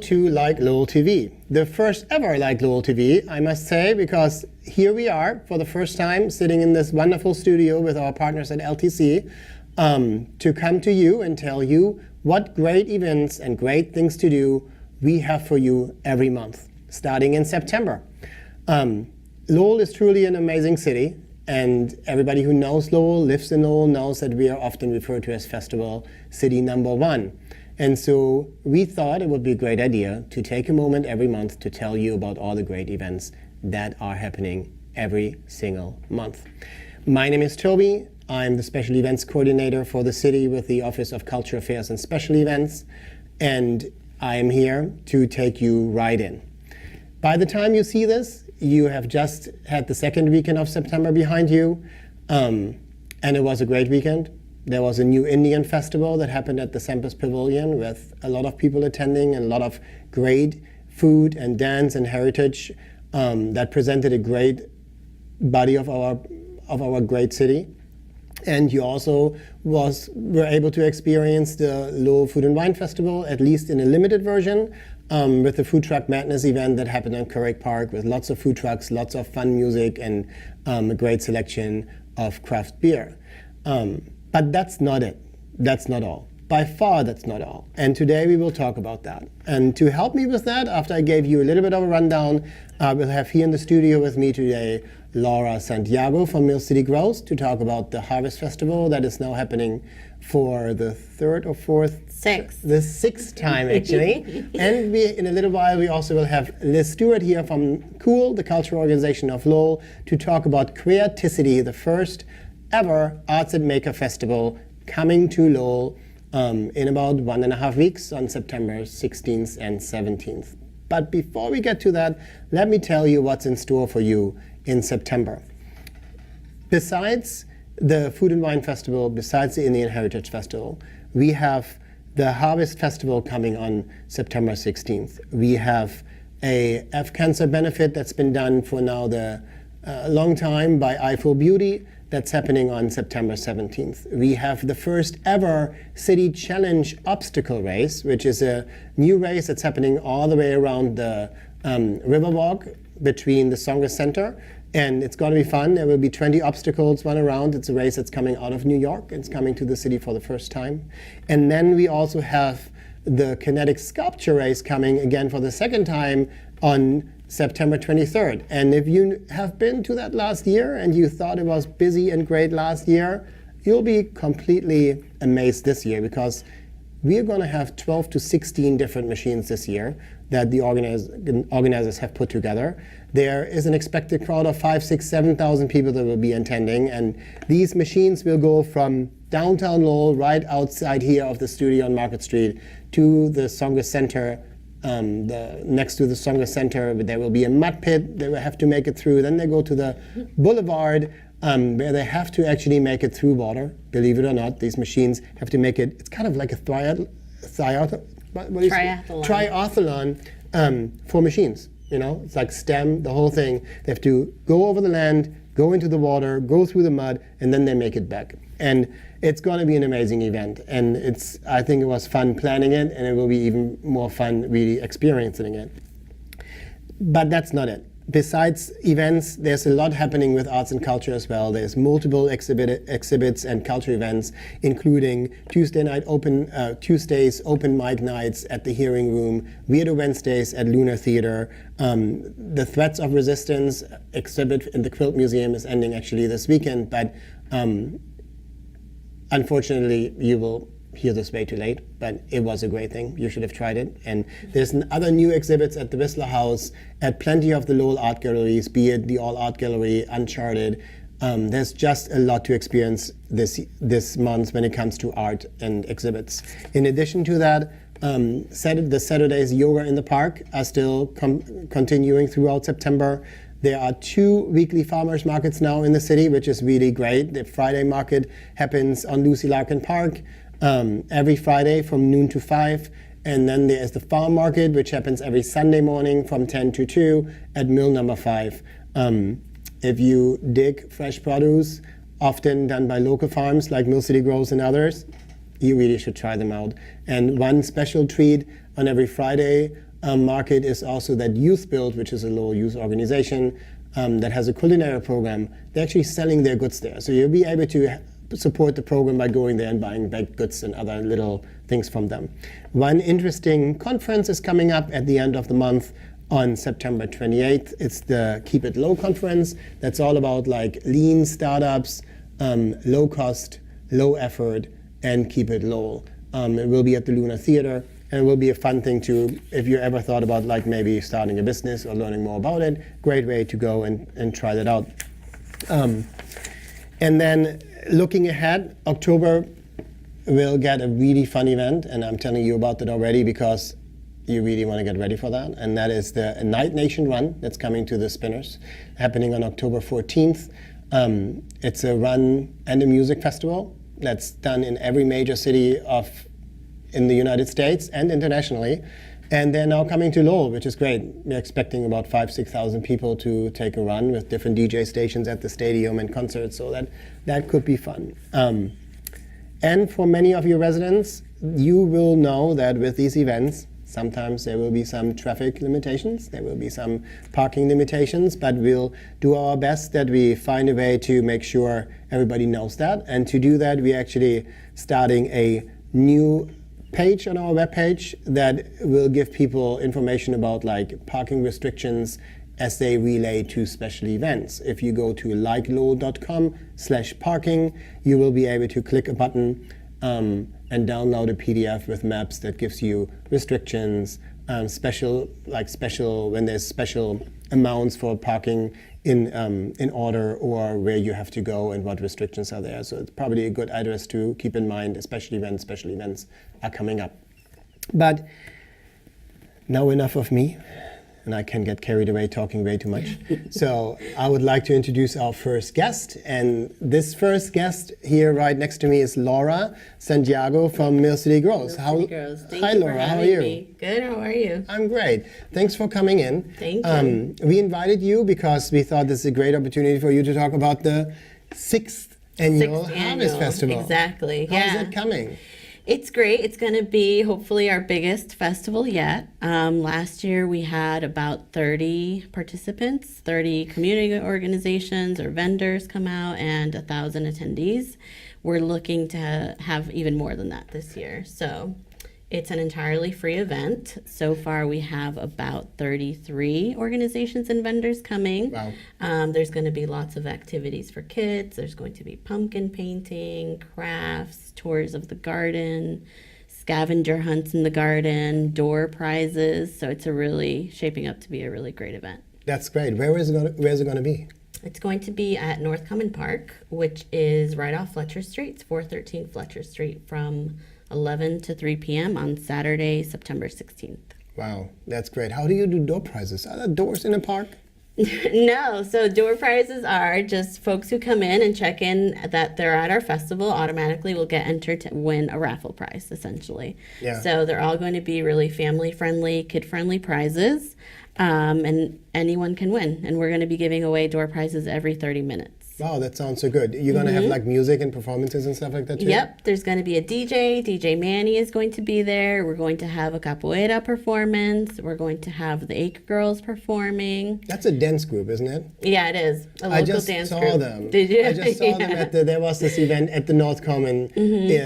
to Like Lowell TV, the first ever Like Lowell TV, I must say, because here we are for the first time sitting in this wonderful studio with our partners at LTC to come to you and tell you what great events and great things to do we have for you every month, starting in September. Lowell is truly an amazing city, and everybody who knows Lowell, lives in Lowell, knows that we are often referred to as Festival City #1. And so we thought it would be a great idea to take a moment every month to tell you about all the great events that are happening every single month. My name is Toby. I'm the Special Events Coordinator for the city with the Office of Cultural Affairs and Special Events, and I am here to take you right in. By the time you see this, you have just had the second weekend of September behind you, and it was a great weekend. There was a new Indian festival that happened at the Sempers Pavilion with a lot of people attending and a lot of great food and dance and heritage that presented a great body of our great city. And you also were able to experience the Lowell Food and Wine Festival, at least in a limited version, with the Food Truck Madness event that happened in Curragh Park with lots of food trucks, lots of fun music, and a great selection of craft beer. But that's not it. That's not all. By far, that's not all. And today we will talk about that. And to help me with that, after I gave you a little bit of a rundown, we'll have here in the studio with me today Laura Santiago from Mill City Grows to talk about the Harvest Festival that is now happening for the third or fourth? The sixth time, actually. And in a little while, we also will have Liz Stewart here from COOL, the cultural organization of Lowell, to talk about Creaticity, the first ever Arts and Maker Festival coming to Lowell in about 1.5 weeks on September 16th and 17th. But before we get to that, let me tell you what's in store for you in September. Besides the Food and Wine Festival, besides the Indian Heritage Festival, we have the Harvest Festival coming on September 16th. We have a F-Cancer benefit that's been done for now a long time by Eyeful Beauty. That's happening on September 17th. We have the first ever City Challenge obstacle race, which is a new race that's happening all the way around the Riverwalk between the Songa Center. And it's going to be fun. There will be 20 obstacles run around. It's a race that's coming out of New York. It's coming to the city for the first time. And then we also have the Kinetic Sculpture race coming again for the second time on September 23rd. And if you have been to that last year and you thought it was busy and great last year, you'll be completely amazed this year, because we are going to have 12 to 16 different machines this year that the organizers have put together. There is an expected crowd of 5,000, 6,000, 7,000 people that will be attending, and these machines will go from downtown Lowell, right outside here of the studio on Market Street, to the Songa Center. Next to the Songa Center, there will be a mud pit they will have to make it through. Then they go to the boulevard where they have to actually make it through water. Believe it or not, these machines have to make it. It's kind of like a triathlon for machines. You know, it's like STEM, the whole thing. They have to go over the land, go into the water, go through the mud, and then they make it back. And it's going to be an amazing event, and I think it was fun planning it, and it will be even more fun really experiencing it. But that's not it. Besides events, there's a lot happening with arts and culture as well. There's multiple exhibits and culture events, including Tuesdays open mic nights at the Hearing Room, Weirdo Wednesdays at Lunar Theater. The Threats of Resistance exhibit in the Quilt Museum is ending actually this weekend, but unfortunately, you will hear this way too late, but it was a great thing. You should have tried it. And there's other new exhibits at the Whistler House, at plenty of the Lowell art galleries, be it the All Art Gallery, Uncharted. There's just a lot to experience this month when it comes to art and exhibits. In addition to that, the Saturdays Yoga in the Park are still continuing throughout September. There are 2 weekly farmers markets now in the city, which is really great. The Friday market happens on Lucy Larkin Park every Friday from noon to 5. And then there is the farm market, which happens every Sunday morning from 10 to 2 at Mill number 5. If you dig fresh produce, often done by local farms like Mill City Grows and others, you really should try them out. And one special treat on every Friday market is also that Youth Build, which is a Lowell youth organization that has a culinary program. They're actually selling their goods there. So you'll be able to support the program by going there and buying baked goods and other little things from them. One interesting conference is coming up at the end of the month on September 28th. It's the Keep It Low conference. That's all about like lean startups, low cost, low effort, and keep it low. It will be at the Luna Theater, and it will be a fun thing to, if you ever thought about like maybe starting a business or learning more about it, great way to go and try that out. And then looking ahead, October we'll get a really fun event, and I'm telling you about that already because you really want to get ready for that. And that is the Night Nation Run that's coming to the Spinners, happening on October 14th. It's a run and a music festival that's done in every major city in the United States and internationally. And they're now coming to Lowell, which is great. We're expecting about 5,000-6,000 people to take a run with different DJ stations at the stadium and concerts, so that could be fun. And for many of your residents, you will know that with these events, sometimes there will be some traffic limitations, there will be some parking limitations, but we'll do our best that we find a way to make sure everybody knows that. And to do that, we're actually starting a new page on our webpage that will give people information about like parking restrictions as they relate to special events. If you go to likelowell.com/parking, you will be able to click a button and download a PDF with maps that gives you restrictions, special when there's special amounts for parking in order, or where you have to go and what restrictions are there. So it's probably a good address to keep in mind, especially when special events are coming up. But now enough of me, and I can get carried away talking way too much. So I would like to introduce our first guest. And this first guest here right next to me is Laura Santiago from Mill City Grows. Hi, Laura, how are you? Me. Good, how are you? I'm great. Thanks for coming in. Thank you. We invited you because we thought this is a great opportunity for you to talk about the sixth annual Harvest Festival. Exactly. How's it coming? It's great. It's going to be hopefully our biggest festival yet. Last year we had about 30 participants, 30 community organizations or vendors come out, and 1,000 attendees. We're looking to have even more than that this year. So it's an entirely free event. So far we have about 33 organizations and vendors coming. Wow. There's going to be lots of activities for kids. There's going to be pumpkin painting, crafts, tours of the garden, scavenger hunts in the garden, door prizes. So it's really shaping up to be a really great event. That's great. Where is it going to be? It's going to be at North Common Park, which is right off Fletcher Street. It's 413 Fletcher Street from 11 to 3 p.m. on Saturday, September 16th. Wow, that's great. How do you do door prizes? Are there doors in a park? No, so door prizes are just folks who come in and check in that they're at our festival automatically will get entered to win a raffle prize, essentially. Yeah. So they're all going to be really family-friendly, kid-friendly prizes, and anyone can win. And we're going to be giving away door prizes every 30 minutes. Wow, that sounds so good. You're going to have like music and performances and stuff like that too? Yep, there's going to be a DJ. DJ Manny is going to be there. We're going to have a capoeira performance. We're going to have the Acre Girls performing. That's a dance group, isn't it? Yeah, it is. A local dance group. I just saw them. Did you? I just saw them there was this event at the North Common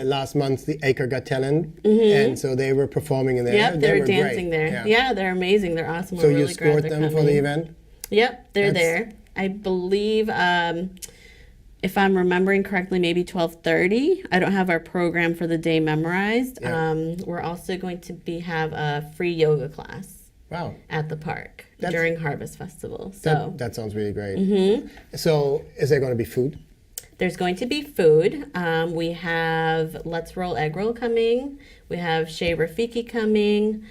last month, the Acre Got Talent, and so they were performing in there. Yep, they were great. dancing there. Yeah, they're amazing. They're awesome. So we're really you scored them for the event? Yep, they're there. I believe, if I'm remembering correctly, maybe 12:30. I don't have our program for the day memorized. Yeah. We're also going to have a free yoga class. Wow. At the park during Harvest Festival. So that sounds really great. So is there going to be food? There's going to be food. We have Let's Roll Egg Roll coming. We have Shea Rafiki coming.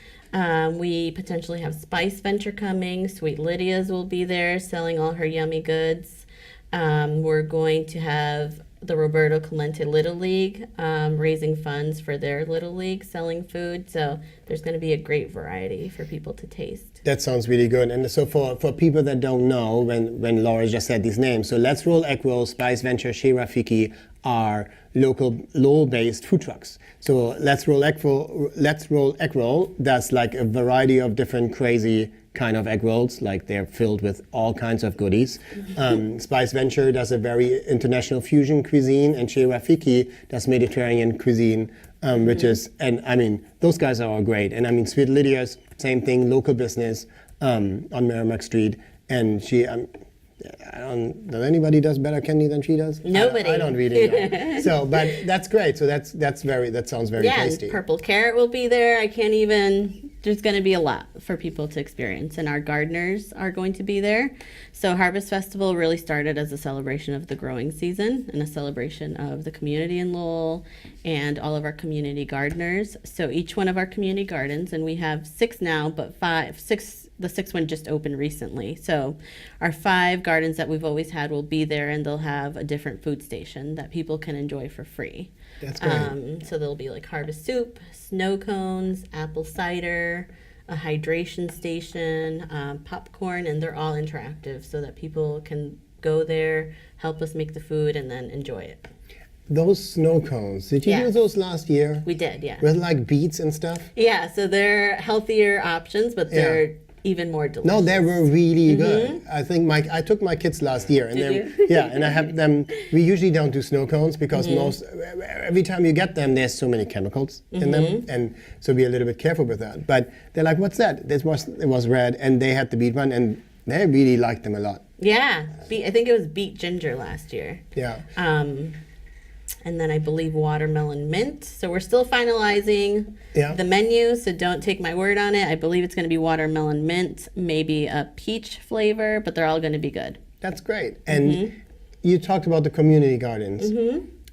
We potentially have Spice Venture coming. Sweet Lydia's will be there selling all her yummy goods. We're going to have the Roberto Clemente Little League, raising funds for their Little League, selling food. So there's going to be a great variety for people to taste. That sounds really good. And so for people that don't know, when Laura just said these names, so Let's Roll Egg Roll, Spice Venture, Chez Rafiki are local Lowell-based food trucks. So Let's Roll Egg Roll does like a variety of different crazy kind of egg rolls, like they're filled with all kinds of goodies. Spice Venture does a very international fusion cuisine, and Chez Rafiki does Mediterranean cuisine, which is, and I mean, those guys are all great. And I mean, Sweet Lydia's, same thing, local business on Merrimack Street. And she, I don't know anybody does better candy than she does. Nobody. I don't really know. So, but that's great. So that sounds very tasty. And Purple Carrot will be there. I can't even. There's going to be a lot for people to experience, and our gardeners are going to be there. So Harvest Festival really started as a celebration of the growing season and a celebration of the community in Lowell and all of our community gardeners. So each one of our community gardens, and we have 6 now, but 6. The 6th one just opened recently. So our 5 gardens that we've always had will be there, and they'll have a different food station that people can enjoy for free. That's great. So there'll be like harvest soup, snow cones, apple cider, a hydration station, popcorn, and they're all interactive so that people can go there, help us make the food, and then enjoy it. Those snow cones, did you Yeah. do those last year? We did, yeah. With like beets and stuff? Yeah, so they're healthier options, but they're even more delicious. No, they were really good. I think I took my kids last year, and and I have them. We usually don't do snow cones because every time you get them, there's so many chemicals in them, and so be a little bit careful with that. But they're like, "What's that?" It was red, and they had the beet one, and they really liked them a lot. Yeah, I think it was beet ginger last year. Yeah. And then I believe watermelon mint. So we're still finalizing Yeah. the menu, so don't take my word on it. I believe it's going to be watermelon mint, maybe a peach flavor, but they're all going to be good. That's great. And you talked about the community gardens.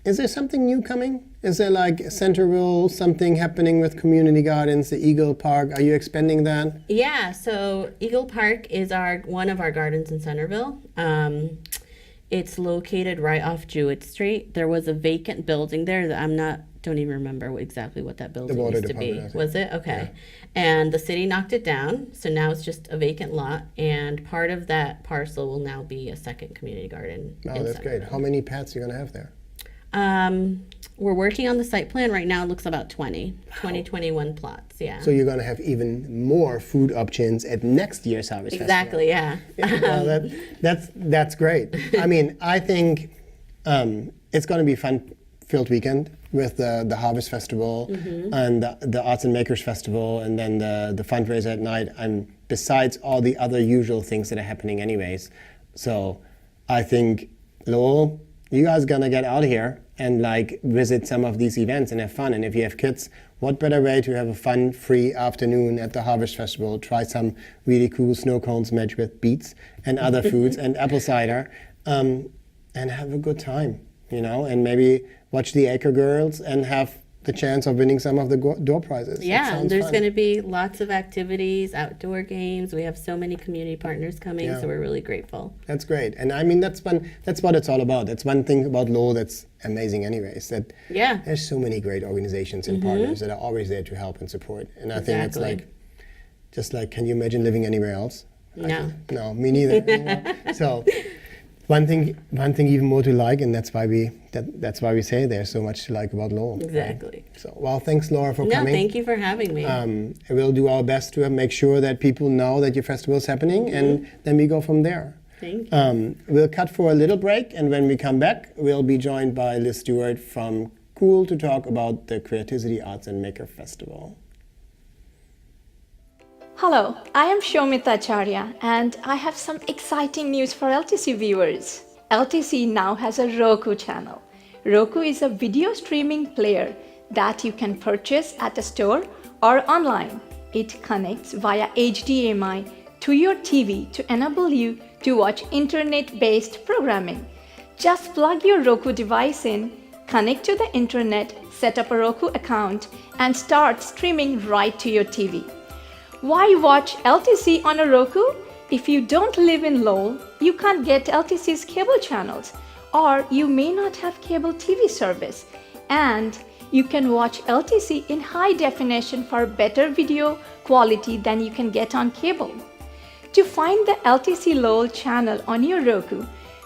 Is there something new coming? Is there like Centerville, something happening with community gardens, the Eagle Park? Are you expanding that? Yeah, so Eagle Park is one of our gardens in Centerville. It's located right off Jewett Street. There was a vacant building there that don't even remember exactly what that building water used to be. department, I think. Was it? Okay. And the city knocked it down, so now it's just a vacant lot, and part of that parcel will now be a second community garden. Oh, in that's great. Centerville. How many pets are you going to have there? We're working on the site plan right now. It looks about 21 plots. Yeah. So you're going to have even more food options at next year's Harvest Exactly. Yeah. Festival. Well, that's great. I mean, I think it's going to be a fun-filled weekend with the Harvest Festival and the Arts and Makers Festival, and then the fundraiser at night. Besides all the other usual things that are happening anyways. So I think, Lowell, you guys gonna get out here and like visit some of these events and have fun. And if you have kids, what better way to have a fun, free afternoon at the Harvest Festival? Try some really cool snow cones matched with beets and other foods and apple cider, and have a good time, and maybe watch the Acre Girls and have the chance of winning some of the door prizes. Yeah, and there's going to be lots of activities, outdoor games. We have so many community partners coming, so we're really grateful. That's great. And I mean, that's what it's all about. That's one thing about Lowell that's amazing anyways, that there's so many great organizations and partners that are always there to help and support. And I think it's like, can you imagine living anywhere else? No. No, me neither. So one thing even more to like, and that's why we say there's so much to like about Lowell. Exactly. Right? So, well, thanks, Laura, for coming. No, thank you for having me. We'll do our best to make sure that people know that your festival is happening, and then we go from there. Thank you. We'll cut for a little break, and when we come back, we'll be joined by Liz Stewart from Cool to talk about the Creativity Arts and Maker Festival. Hello, I am Shomita Acharya, and I have some exciting news for LTC viewers. LTC now has a Roku channel. Roku is a video streaming player that you can purchase at a store or online. It connects via HDMI to your TV to enable you to watch internet-based programming. Just plug your Roku device in, connect to the internet, set up a Roku account, and start streaming right to your TV. Why watch LTC on a Roku? If you don't live in Lowell, you can't get LTC's cable channels. or you may not have cable TV service, and you can watch LTC in high definition for better video quality than you can get on cable. To find the LTC Lowell channel on your Roku,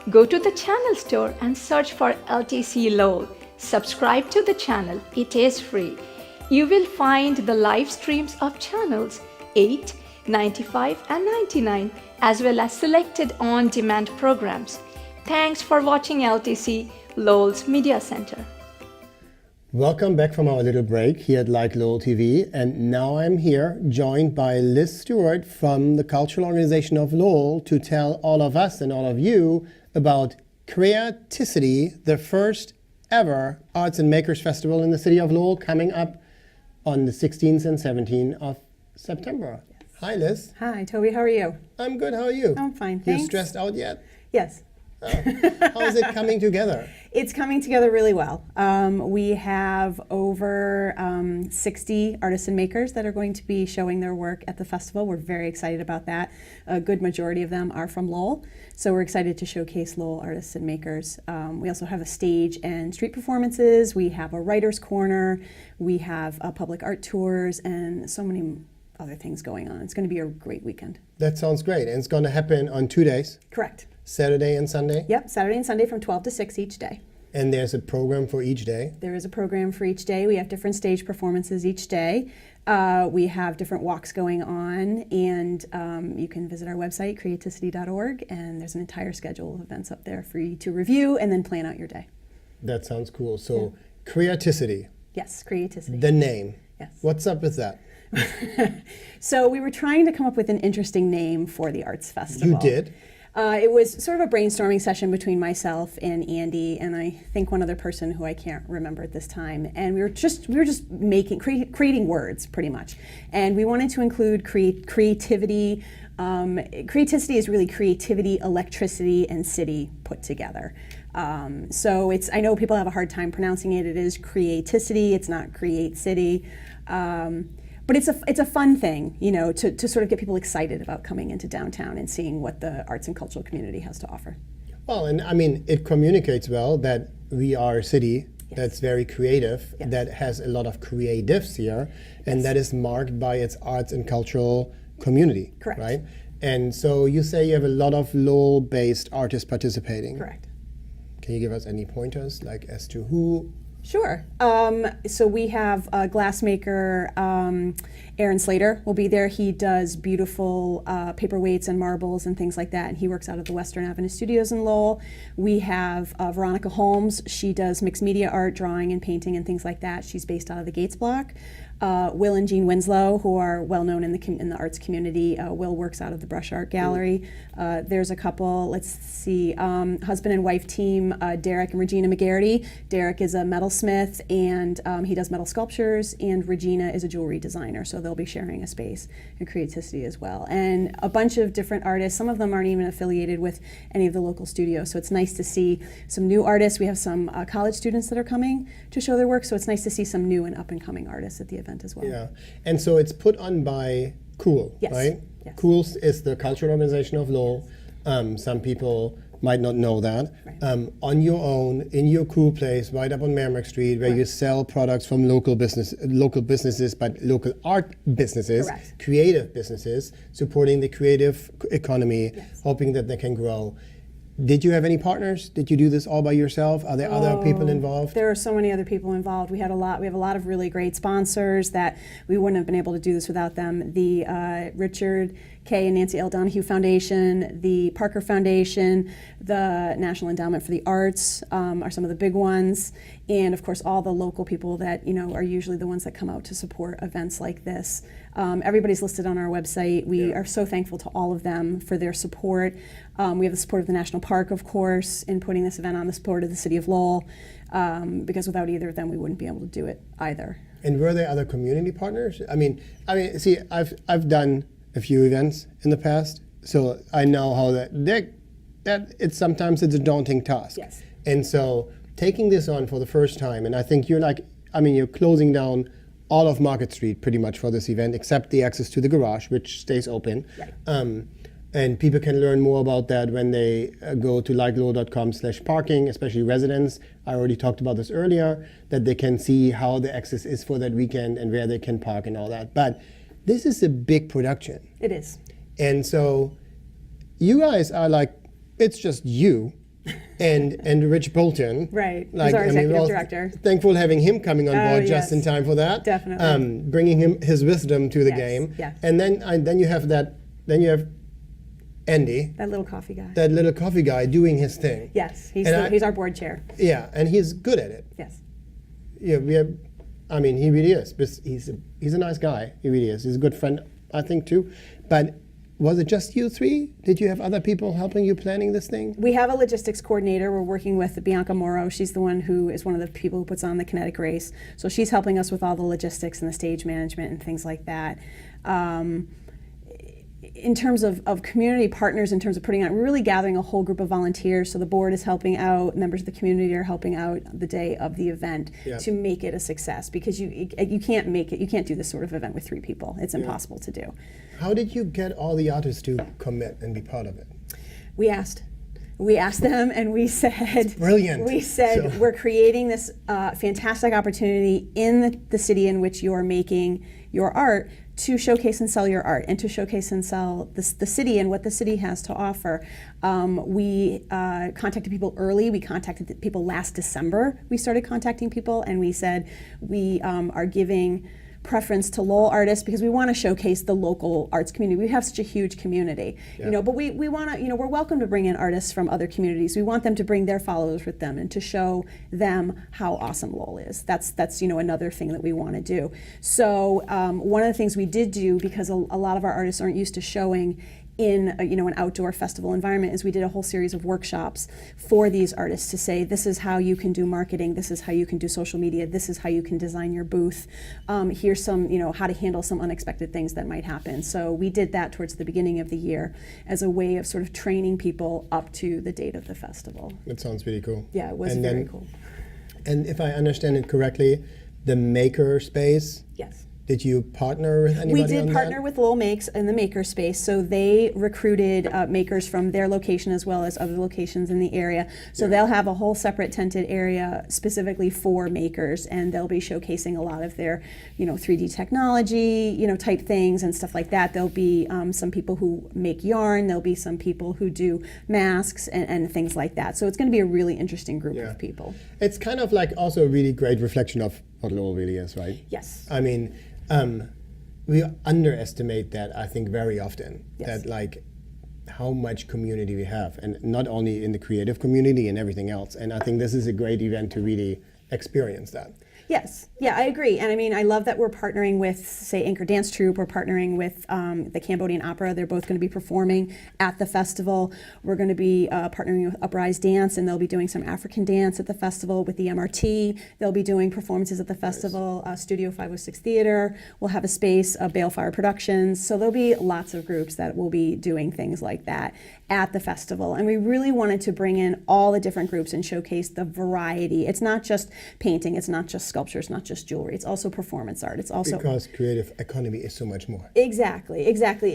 go to the channel store and search for LTC Lowell. Subscribe to the channel, it is free. You will find the live streams of channels 8, 95 and 99, as well as selected on-demand programs. Thanks for watching LTC Lowell's Media Center. Welcome back from our little break here at Lowell TV, and now I'm here joined by Liz Stewart from the Cultural Organization of Lowell to tell all of us and all of you about Creaticity, the first ever Arts and Makers Festival in the city of Lowell, coming up on the 16th and 17th of September. Yes. Hi, Liz. Hi, Toby. How are you? I'm good. How are you? I'm fine, You thanks. stressed out yet? Yes. Oh. How is it coming together? It's coming together really well. We have over 60 artists and makers that are going to be showing their work at the festival. We're very excited about that. A good majority of them are from Lowell, so we're excited to showcase Lowell artists and makers. We also have a stage and street performances. We have a writer's corner. We have public art tours and so many other things going on. It's going to be a great weekend. That sounds great. And it's going to happen on 2 days, Correct. Saturday and Sunday? Yep, Saturday and Sunday from 12 to 6 each day. And there's a program for each day? There is a program for each day. We have different stage performances each day. We have different walks going on, and you can visit our website, creaticity.org, and there's an entire schedule of events up there for you to review and then plan out your day. That sounds cool. So, Creaticity, Yes, Creaticity. the name. Yes. What's up with that? So we were trying to come up with an interesting name for the Arts Festival. You did? It was sort of a brainstorming session between myself and Andy, and I think one other person who I can't remember at this time. And we were just creating words pretty much, and we wanted to include creativity. Creativity is really creativity, electricity, and city put together. So I know people have a hard time pronouncing it. It is creaticity. It's not create city. But it's a fun thing, you know, to sort of get people excited about coming into downtown and seeing what the arts and cultural community has to offer. Well, and I mean, it communicates well that we are a city that's very creative, Yes. that has a lot of creatives here, and that is marked by its arts and cultural community. Correct. Right? And so you say you have a lot of Lowell-based artists participating. Correct. Can you give us any pointers, like as to who? Sure. So we have a glassmaker, Aaron Slater will be there. He does beautiful paperweights and marbles and things like that, and he works out of the Western Avenue Studios in Lowell. We have Veronica Holmes. She does mixed media art, drawing and painting and things like that. She's based out of the Gates Block. Will and Jean Winslow, who are well known in the arts community. Will works out of the Brush Art Gallery. There's a couple, let's see, husband and wife team, Derek and Regina McGarity. Derek is a metalsmith, and he does metal sculptures, and Regina is a jewelry designer, so they'll be sharing a space and creativity as well. And a bunch of different artists. Some of them aren't even affiliated with any of the local studios, so it's nice to see some new artists. We have some college students that are coming to show their work, so it's nice to see some new and up-and-coming artists at the event as well. Yeah, and so it's put on by Cool, Yes. right? Yes. Cool is the cultural organization of Lowell. Some people might not know that. Right. On your own, in your cool place, right up on Merrimack Street, where you sell products from local businesses, but local art businesses, Correct. creative businesses, supporting the creative economy, Yes. hoping that they can grow. Did you have any partners? Did you do this all by yourself? Are there other people involved? There are so many other people involved. We have a lot of really great sponsors that we wouldn't have been able to do this without them. The Richard K. and Nancy L. Donahue Foundation, the Parker Foundation, the National Endowment for the Arts are some of the big ones, and of course all the local people that are usually the ones that come out to support events like this. Everybody's listed on our website. We are so thankful to all of them for their support. We have the support of the National Park, of course, in putting this event on, the support of the City of Lowell, because without either of them, we wouldn't be able to do it either. And were there other community partners? I mean, see, I've done a few events in the past, so I know how sometimes it's a daunting task. Yes. And so taking this on for the first time, and I think you're closing down all of Market Street pretty much for this event, except the access to the garage, which stays open. Right. And people can learn more about that when they go to likelowell.com/parking, especially residents. I already talked about this earlier, that they can see how the access is for that weekend and where they can park and all that. But this is a big production. It is. And so you guys are like, it's just you and Rich Bolton. Right. Like, He's our we're executive all director. Thankful having him coming on board just yes. in time for that. Definitely. Bringing him his wisdom to the Yes, game. yes. And then you have Andy, That little coffee guy. that little coffee guy, doing his thing. Yes, And he's our board chair. Yeah, and he's good at it. Yes. Yeah, he really is. But he's a nice guy. He really is. He's a good friend, I think, too. But was it just you three? Did you have other people helping you planning this thing? We have a logistics coordinator. We're working with Bianca Morrow. She's the one who is one of the people who puts on the kinetic race. So she's helping us with all the logistics and the stage management and things like that. In terms of community partners, in terms of putting on, we're really gathering a whole group of volunteers. So the board is helping out, members of the community are helping out the day of the event to make it a success, because you can't make it, you can't do this sort of event with 3 people. It's impossible to do. How did you get all the artists to commit and be part of it? We asked them, and we said, brilliant. We said, So- we're creating this fantastic opportunity in the city in which you're making your art, to showcase and sell your art, and to showcase and sell the city and what the city has to offer. We contacted people early. We contacted people last December. We started contacting people, and we said we are giving preference to Lowell artists because we want to showcase the local arts community. We have such a huge community, but we want to, we're welcome to bring in artists from other communities. We want them to bring their followers with them and to show them how awesome Lowell is. That's another thing that we want to do. So one of the things we did do, because a lot of our artists aren't used to showing in an outdoor festival environment, is we did a whole series of workshops for these artists to say, this is how you can do marketing, this is how you can do social media, this is how you can design your booth. Here's some, how to handle some unexpected things that might happen. So we did that towards the beginning of the year as a way of sort of training people up to the date of the festival. That sounds really cool. Yeah, it was very cool. And if I understand it correctly, the maker space, Yes. did you partner with anybody We did on partner that? with Lowell Makes in the maker space, so they recruited makers from their location as well as other locations in the area. So they'll have a whole separate tented area specifically for makers, and they'll be showcasing a lot of their, 3D technology, type things and stuff like that. There'll be some people who make yarn. There'll be some people who do masks and things like that. So it's going to be a really interesting group of people. It's kind of like also a really great reflection of what Lowell really is, right? Yes. I mean, we underestimate that, I think, very often. Yes. That like how much community we have, and not only in the creative community and everything else. And I think this is a great event to really experience that. Yes, yeah, I agree. And I mean, I love that we're partnering with, say, Anchor Dance Troupe. We're partnering with the Cambodian Opera. They're both going to be performing at the festival. We're going to be partnering with Uprise Dance, and they'll be doing some African dance at the festival with the MRT. They'll be doing performances at the festival. Studio 506 Theater will have a space, Balefire Productions. So there'll be lots of groups that will be doing things like that at the festival. And we really wanted to bring in all the different groups and showcase the variety. It's not just painting, it's not just sculpture, it's not just jewelry, it's also performance art. It's also Because creative economy is so much more. Exactly.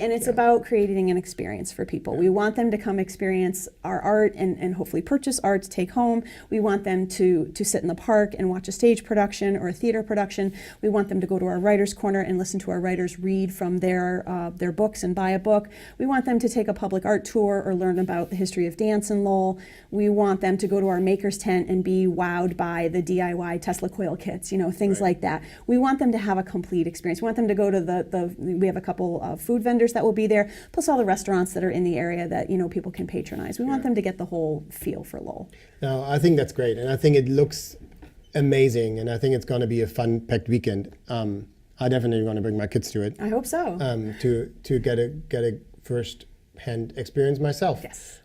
And it's about creating an experience for people. We want them to come experience our art and hopefully purchase art to take home. We want them to sit in the park and watch a stage production or a theater production. We want them to go to our writer's corner and listen to our writers read from their books and buy a book. We want them to take a public art tour or learn about the history of dance in Lowell. We want them to go to our maker's tent and be wowed by the DIY Tesla coil kits, things like that. We want them to have a complete experience. We want them to go to we have a couple of food vendors that will be there, plus all the restaurants that are in the area that, people can patronize. We want them to get the whole feel for Lowell. Now, I think that's great, and I think it looks amazing, and I think it's going to be a fun-packed weekend. I definitely want to bring my kids to it. I hope so. To get a first-hand experience myself. Yes.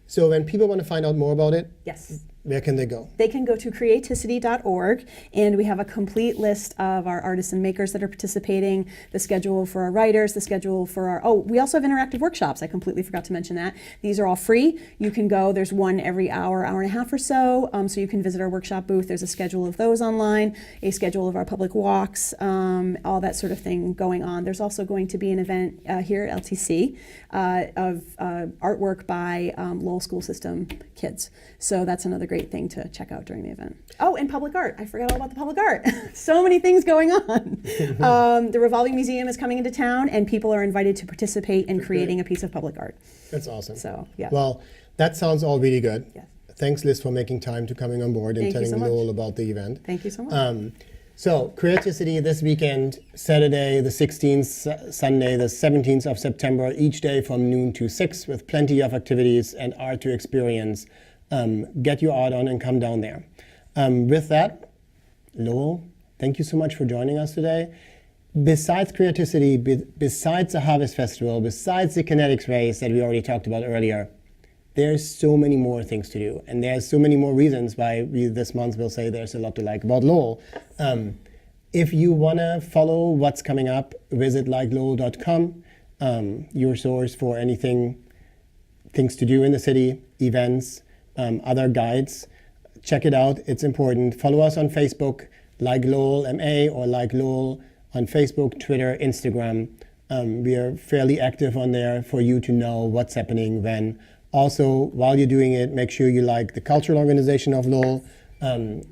So when people want to find out more about it, Yes. Where can they go? They can go to creaticity.org, and we have a complete list of our artists and makers that are participating, the schedule for our writers, the schedule for our, we also have interactive workshops. I completely forgot to mention that. These are all free. You can go, there's one every hour, hour and a half or so, so you can visit our workshop booth. There's a schedule of those online, a schedule of our public walks, all that sort of thing going on. There's also going to be an event here at LTC of artwork by Lowell School System kids. So that's another great thing to check out during the event. Oh, and public art. I forgot all about the public art. So many things going on. The Revolving Museum is coming into town, and people are invited to participate in creating a piece of public art. That's awesome. So, yeah. Well, that sounds all really good. Yes. Thanks, Liz, for making time to coming on board and Thank you telling so much. Lowell about the event. Thank you so much. So, Creaticity this weekend, Saturday the 16th, Sunday the 17th of September, each day from noon to 6, with plenty of activities and art to experience. Get your art on and come down there. With that, Lowell, thank you so much for joining us today. Besides Creativity, besides the Harvest Festival, besides the Kinetics Race that we already talked about earlier, there's so many more things to do. And there's so many more reasons why we this month will say there's a lot to like about Lowell. If you want to follow what's coming up, visit likelowell.com, your source for anything, things to do in the city, events, other guides. Check it out. It's important. Follow us on Facebook, like Lowell MA, or like Lowell on Facebook, Twitter, Instagram. We are fairly active on there for you to know what's happening when. Also, while you're doing it, make sure you like the cultural organization of Lowell to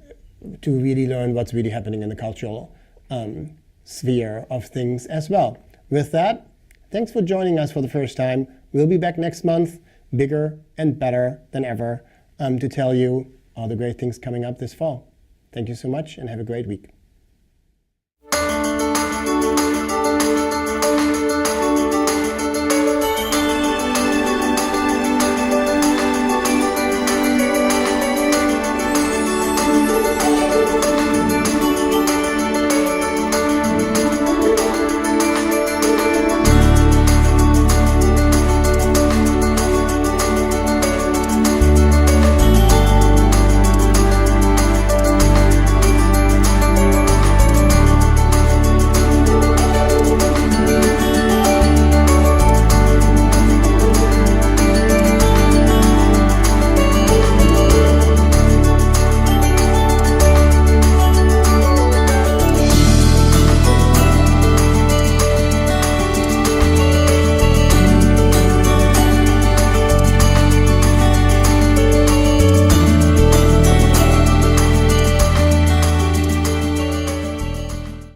really learn what's really happening in the cultural sphere of things as well. With that, thanks for joining us for the first time. We'll be back next month, bigger and better than ever, to tell you all the great things coming up this fall. Thank you so much and have a great week.